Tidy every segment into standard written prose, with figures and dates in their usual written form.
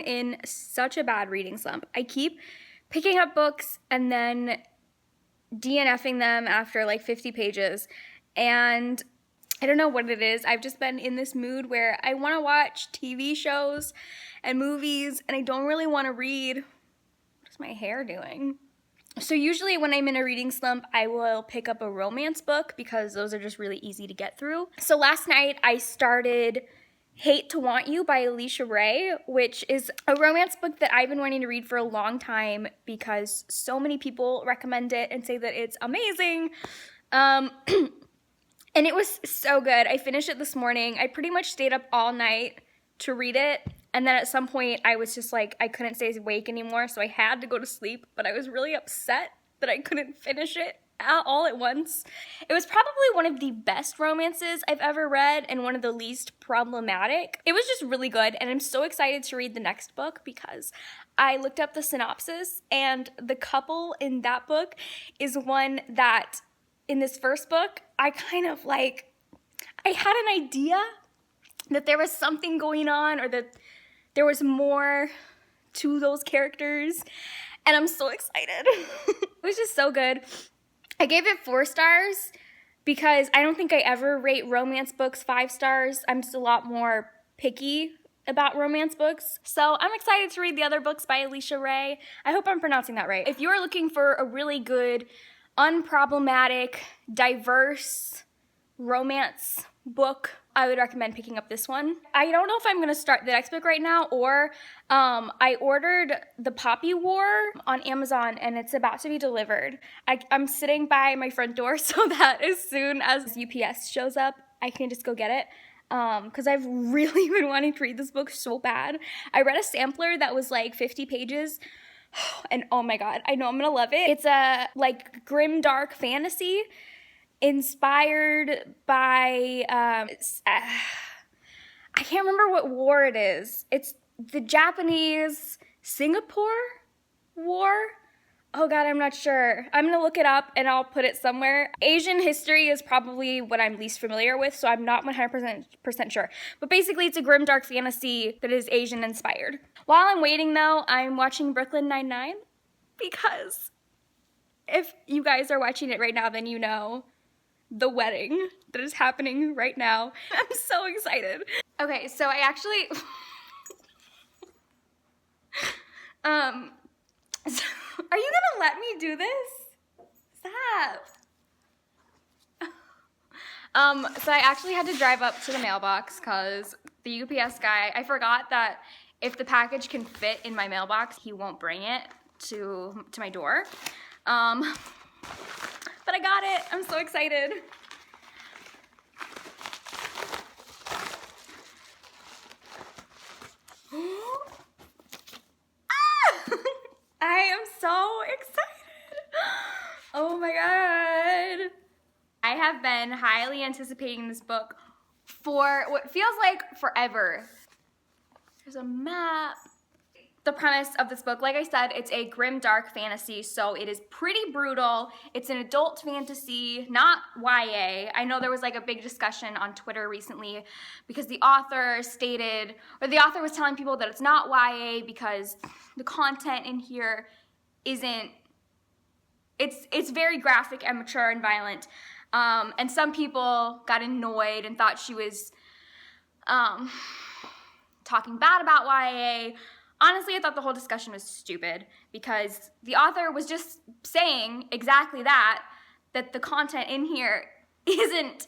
in such a bad reading slump. I keep picking up books and then DNFing them after like 50 pages. And I don't know what it is. I've just been in this mood where I want to watch TV shows and movies and I don't really want to read. What is my hair doing? So usually when I'm in a reading slump, I will pick up a romance book because those are just really easy to get through. So last night I started Hate to Want You by Alicia Ray, which is a romance book that I've been wanting to read for a long time because so many people recommend it and say that it's amazing. And it was so good. I finished it this morning. I pretty much stayed up all night to read it. And then at some point I was just like, I couldn't stay awake anymore, so I had to go to sleep, but I was really upset that I couldn't finish it all at once. It was probably one of the best romances I've ever read and one of the least problematic. It was just really good, and I'm so excited to read the next book because I looked up the synopsis, and the couple in that book is one that in this first book, I had an idea that there was something going on or that there was more to those characters, and I'm so excited. It was just so good. I gave it 4 stars because I don't think I ever rate romance books 5 stars. I'm just a lot more picky about romance books. So I'm excited to read the other books by Alicia Ray. I hope I'm pronouncing that right. If you're looking for a really good, unproblematic, diverse romance book, I would recommend picking up this one. I don't know if I'm going to start the next book right now or I ordered The Poppy War on Amazon and it's about to be delivered. I'm sitting by my front door so that as soon as UPS shows up, I can just go get it. Because I've really been wanting to read this book so bad. I read a sampler that was like 50 pages and oh my god, I know I'm going to love it. It's a like grim dark fantasy inspired by, I can't remember what war it is. It's the Japanese-Singapore War? Oh god, I'm not sure. I'm gonna look it up and I'll put it somewhere. Asian history is probably what I'm least familiar with, so I'm not 100% sure. But basically, it's a grim dark fantasy that is Asian inspired. While I'm waiting though, I'm watching Brooklyn Nine-Nine because if you guys are watching it right now, then you know the wedding that is happening right now. I'm so excited. Okay, so I actually, so, are you gonna let me do this? Stop. So I actually had to drive up to the mailbox because the UPS guy, I forgot that if the package can fit in my mailbox, he won't bring it to my door. But I got it. I'm so excited. I am so excited. Oh my god. I have been highly anticipating this book for what feels like forever. There's a map. The premise of this book, like I said, it's a grim dark fantasy, so it is pretty brutal. It's an adult fantasy, not YA. I know there was like a big discussion on Twitter recently because the author stated, or the author was telling people that it's not YA because the content in here isn't, it's very graphic and mature and violent. And some people got annoyed and thought she was talking bad about YA. Honestly, I thought the whole discussion was stupid because the author was just saying exactly that the content in here isn't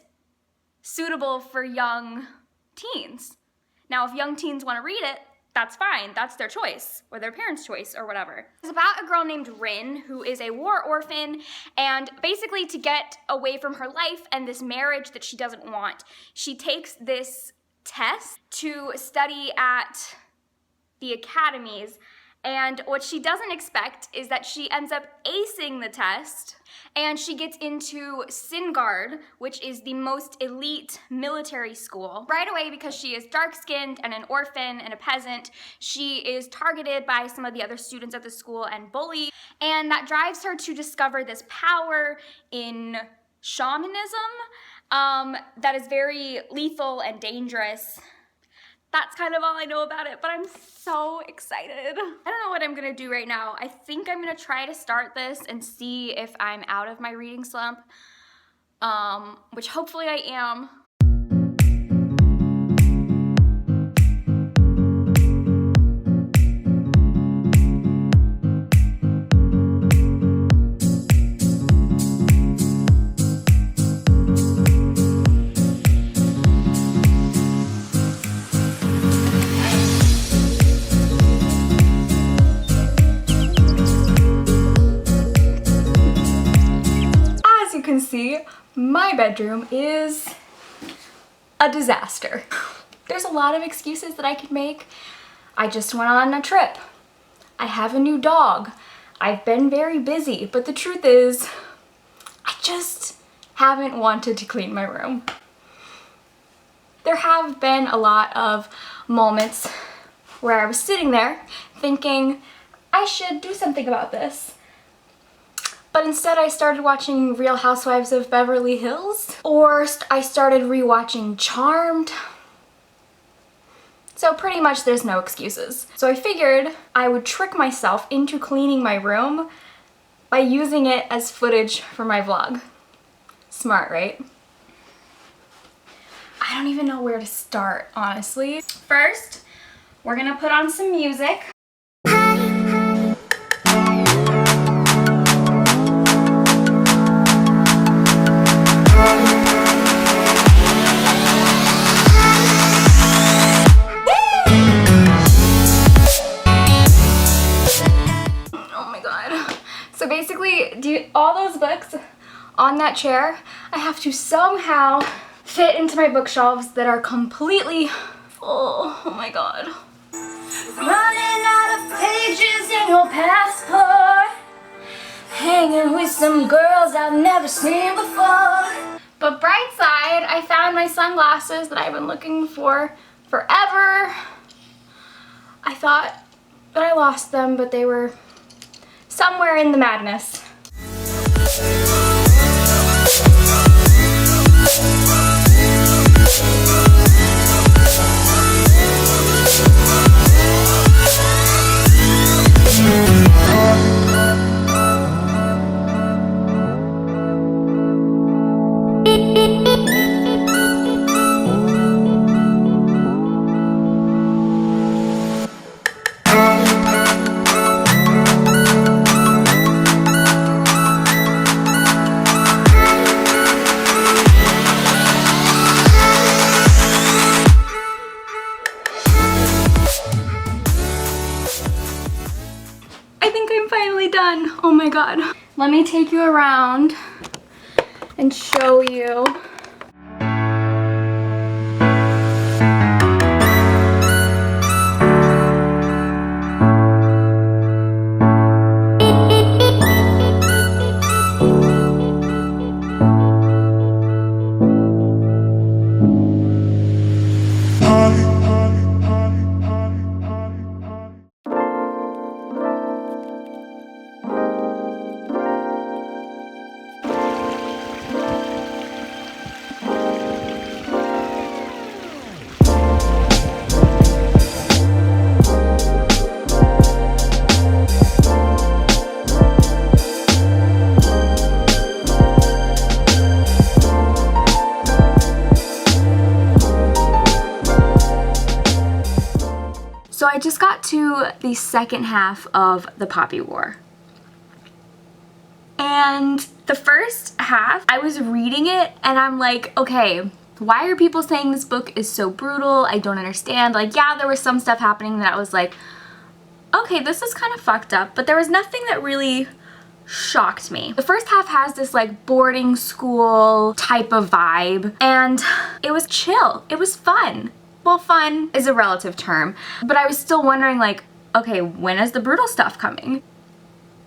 suitable for young teens. Now, if young teens want to read it, that's fine. That's their choice or their parents' choice or whatever. It's about a girl named Rin who is a war orphan, and basically to get away from her life and this marriage that she doesn't want, she takes this test to study at the academies, and what she doesn't expect is that she ends up acing the test and she gets into Singard, which is the most elite military school. Right away, because she is dark-skinned and an orphan and a peasant, she is targeted by some of the other students at the school and bullied, and that drives her to discover this power in shamanism that is very lethal and dangerous. That's kind of all I know about it, but I'm so excited. I don't know what I'm gonna do right now. I think I'm gonna try to start this and see if I'm out of my reading slump, which hopefully I am. See, my bedroom is a disaster. There's a lot of excuses that I could make. I just went on a trip. I have a new dog. I've been very busy, but the truth is, I just haven't wanted to clean my room. There have been a lot of moments where I was sitting there thinking, I should do something about this. But instead I started watching Real Housewives of Beverly Hills, or I started rewatching Charmed. So pretty much there's no excuses. So I figured I would trick myself into cleaning my room by using it as footage for my vlog. Smart, right? I don't even know where to start, honestly. First, we're gonna put on some music. So basically, all those books on that chair, I have to somehow fit into my bookshelves that are completely full. Oh my god. Running out of pages in your passport, hanging with some girls I've never seen before. But bright side, I found my sunglasses that I've been looking for forever. I thought that I lost them, but they were somewhere in the madness. Done. Oh my god. Let me take you around and show you. So I just got to the second half of The Poppy War. And the first half, I was reading it and I'm like, okay, why are people saying this book is so brutal? I don't understand. Like, yeah, there was some stuff happening that I was like, okay, this is kind of fucked up, but there was nothing that really shocked me. The first half has this like boarding school type of vibe, and it was chill. It was fun. Well, fun is a relative term, but I was still wondering like, okay, when is the brutal stuff coming?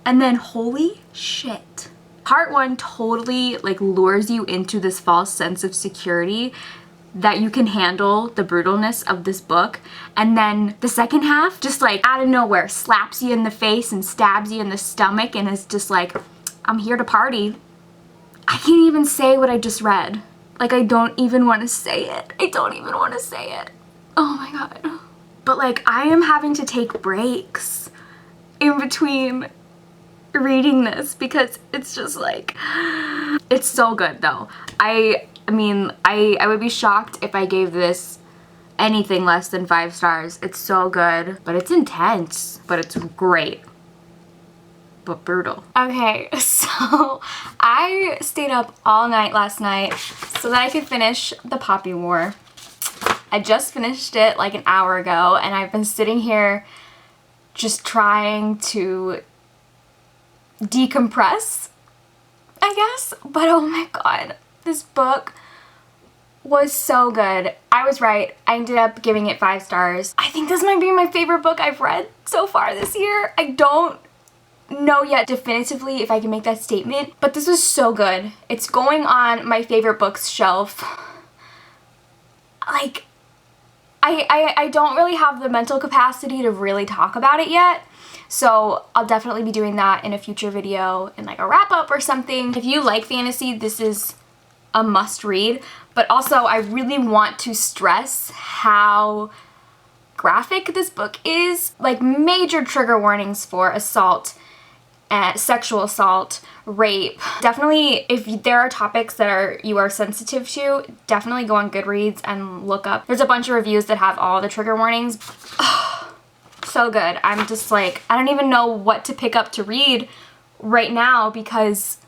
And then holy shit. Part one totally like lures you into this false sense of security that you can handle the brutalness of this book, and then the second half just like out of nowhere slaps you in the face and stabs you in the stomach and is just like, I'm here to party. I can't even say what I just read. Like, I don't even want to say it. I don't even want to say it. Oh my god. But like, I am having to take breaks in between reading this because it's just like, it's so good though. I mean, I would be shocked if I gave this anything less than 5 stars. It's so good, but it's intense, but it's great, but brutal. Okay, so I stayed up all night last night so that I could finish The Poppy War. I just finished it like an hour ago, and I've been sitting here just trying to decompress, I guess. But oh my god, this book was so good. I was right. I ended up giving it 5 stars. I think this might be my favorite book I've read so far this year. I don't know yet definitively if I can make that statement, but this was so good. It's going on my favorite books shelf. Like, I don't really have the mental capacity to really talk about it yet, so I'll definitely be doing that in a future video in like a wrap-up or something. If you like fantasy, this is a must read, but also I really want to stress how graphic this book is. Like, major trigger warnings for assault, sexual assault, rape. Definitely, if there are topics that you are sensitive to, definitely go on Goodreads and look up. There's a bunch of reviews that have all the trigger warnings. So good. I'm just like, I don't even know what to pick up to read right now because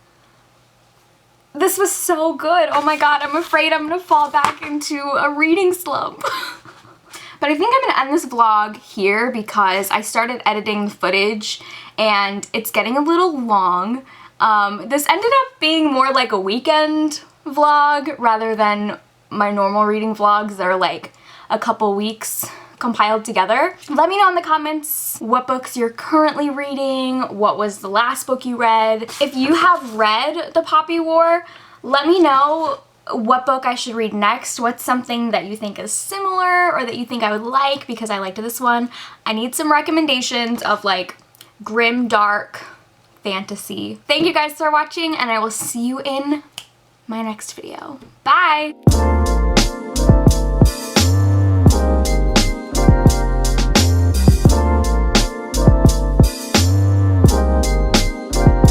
this was so good. Oh my god, I'm afraid I'm gonna fall back into a reading slump. But I think I'm gonna end this vlog here because I started editing the footage and it's getting a little long. This ended up being more like a weekend vlog rather than my normal reading vlogs that are like a couple weeks compiled together. Let me know in the comments what books you're currently reading, what was the last book you read. If you have read The Poppy War, let me know what book I should read next. What's something that you think is similar or that you think I would like because I liked this one. I need some recommendations of like grim, dark fantasy. Thank you guys for watching, and I will see you in my next video. Bye!